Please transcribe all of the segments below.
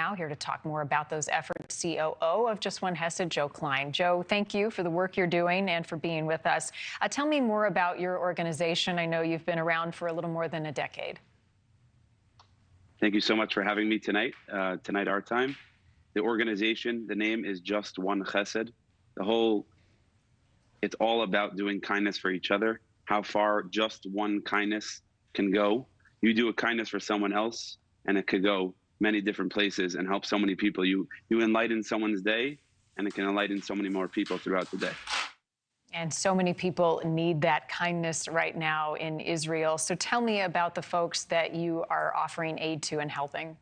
now. Here to talk more about those efforts, COO of Just One Chesed, Joe Klein. Joe, thank you for the work you're doing and for being with us. Tell me more about your organization. I know you've been around for a little more than a decade. Thank you so much for having me tonight, our time. The organization, the name is Just One Chesed. It's all about doing kindness for each other, how far just one kindness can go. You do a kindness for someone else, and it could go many different places and help so many people. You enlighten someone's day, and it can enlighten so many more people throughout the day. And so many people need that kindness right now in Israel. So tell me about the folks that you are offering aid to and helping.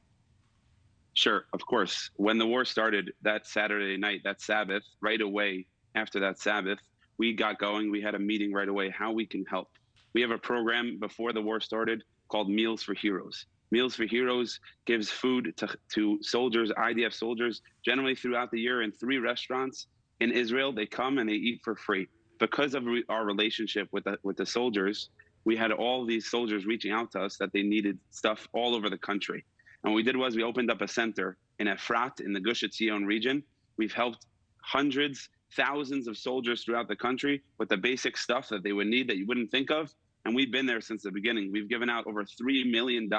Sure, of course. When the war started that Saturday night, that Sabbath, right away after that Sabbath, we got going. We had a meeting right away, how we can help. We have a program before the war started called Meals for Heroes. Meals for Heroes gives food to soldiers, IDF soldiers, generally throughout the year in 3 restaurants in Israel. They come and they eat for free. Because of our relationship with the soldiers, we had all these soldiers reaching out to us that they needed stuff all over the country. And what we did was we opened up a center in Efrat in the Gush Etzion region. We've helped hundreds, thousands of soldiers throughout the country with the basic stuff that they would need that you wouldn't think of. And we've been there since the beginning. We've given out over $3 million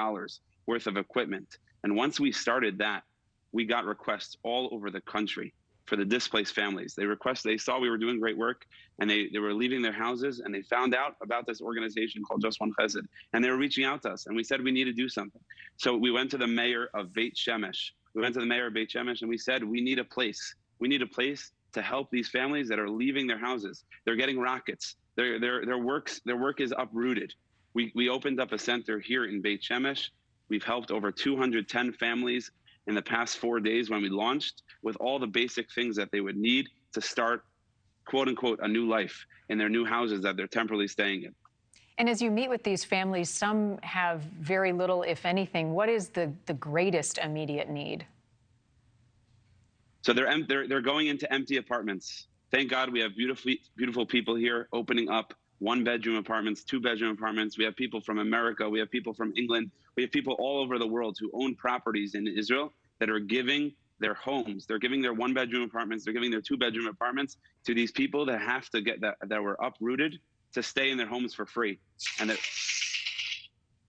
worth of equipment. And once we started that, we got requests all over the country for the displaced families. They saw we were doing great work, and they were leaving their houses, and they found out about this organization called Just One Chesed, and they were reaching out to us, and we said we need to do something. So we went to the mayor of Beit Shemesh. And we said, we need a place. We need a place to help these families that are leaving their houses. They're getting rockets. Their work is uprooted. We opened up a center here in Beit Shemesh. We've helped over 210 families in the past 4 days when we launched, with all the basic things that they would need to start, quote unquote, a new life in their new houses that they're temporarily staying in. And as you meet with these families, some have very little, if anything. What is the greatest immediate need? So they're going into empty apartments. Thank God we have beautiful people here opening up 1-bedroom apartments, 2-bedroom apartments. We have people from America. We have people from England. We have people all over the world who own properties in Israel that are giving their homes. They're giving their 1-bedroom apartments. They're giving their 2-bedroom apartments to these people that have to get that were uprooted to stay in their homes for free. And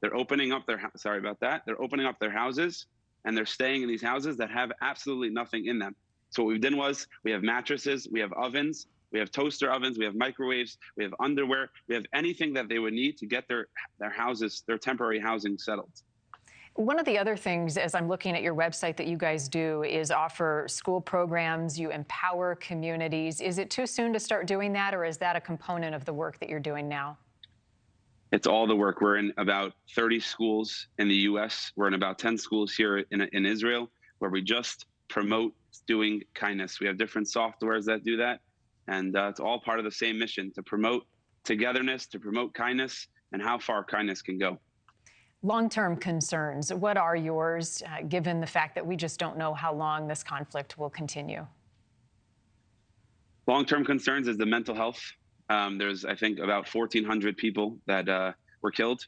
they're opening up sorry about that. They're opening up their houses, and they're staying in these houses that have absolutely nothing in them. So what we did was we have mattresses, we have ovens, we have toaster ovens, we have microwaves, we have underwear, we have anything that they would need to get their houses, their temporary housing settled. One of the other things, as I'm looking at your website, that you guys do is offer school programs. You empower communities. Is it too soon to start doing that, or is that a component of the work that you're doing now? It's all the work. We're in about 30 schools in the U.S. We're in about 10 schools here in Israel, where we just promote doing kindness. We have different softwares that do that. And it's all part of the same mission, to promote togetherness, to promote kindness, and how far kindness can go. Long-term concerns, what are yours, given the fact that we just don't know how long this conflict will continue? Long-term concerns is the mental health. There's, I think, about 1,400 people that were killed,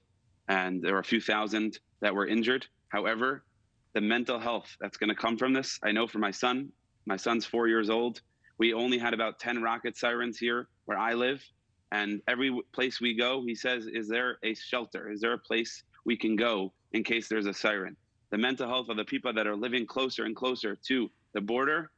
and there were a few thousand that were injured. However, the mental health that's going to come from this, I know for my son. My son's 4 years old. We only had about 10 rocket sirens here where I live. And every place we go, he says, is there a shelter? Is there a place we can go in case there's a siren? The mental health of the people that are living closer and closer to the border,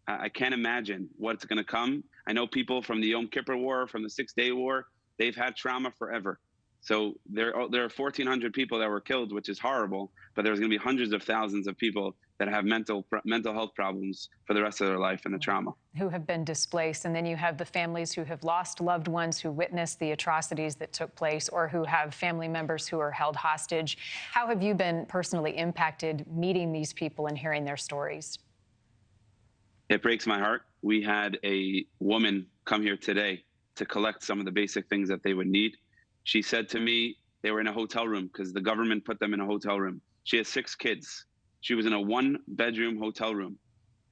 I can't imagine what's going to come. I know people from the Yom Kippur War, from the 6-Day War, they've had trauma forever. So there are 1,400 people that were killed, which is horrible, but there's going to be hundreds of thousands of people that have mental health problems for the rest of their life and the trauma. Who have been displaced. And then you have the families who have lost loved ones, who witnessed the atrocities that took place, or who have family members who are held hostage. How have you been personally impacted meeting these people and hearing their stories? It breaks my heart. We had a woman come here today to collect some of the basic things that they would need. She said to me, they were in a hotel room because the government put them in a hotel room. She has 6 kids. She was in a 1-bedroom hotel room,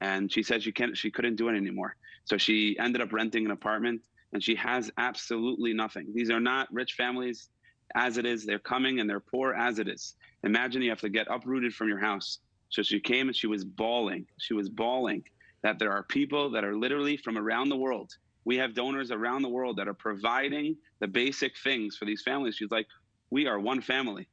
and she said she couldn't do it anymore. So she ended up renting an apartment, and she has absolutely nothing. These are not rich families as it is. They're coming and they're poor as it is. Imagine you have to get uprooted from your house So she came and she was bawling. She was bawling that there are people that are literally from around the world. We have donors around the world that are providing the basic things for these families. She's like, we are one family.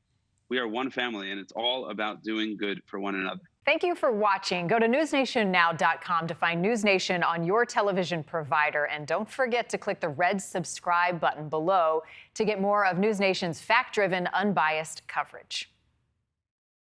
We are one family, and it's all about doing good for one another. Thank you for watching. Go to newsnationnow.com to find NewsNation on your television provider. And don't forget to click the red subscribe button below to get more of NewsNation's fact-driven, unbiased coverage.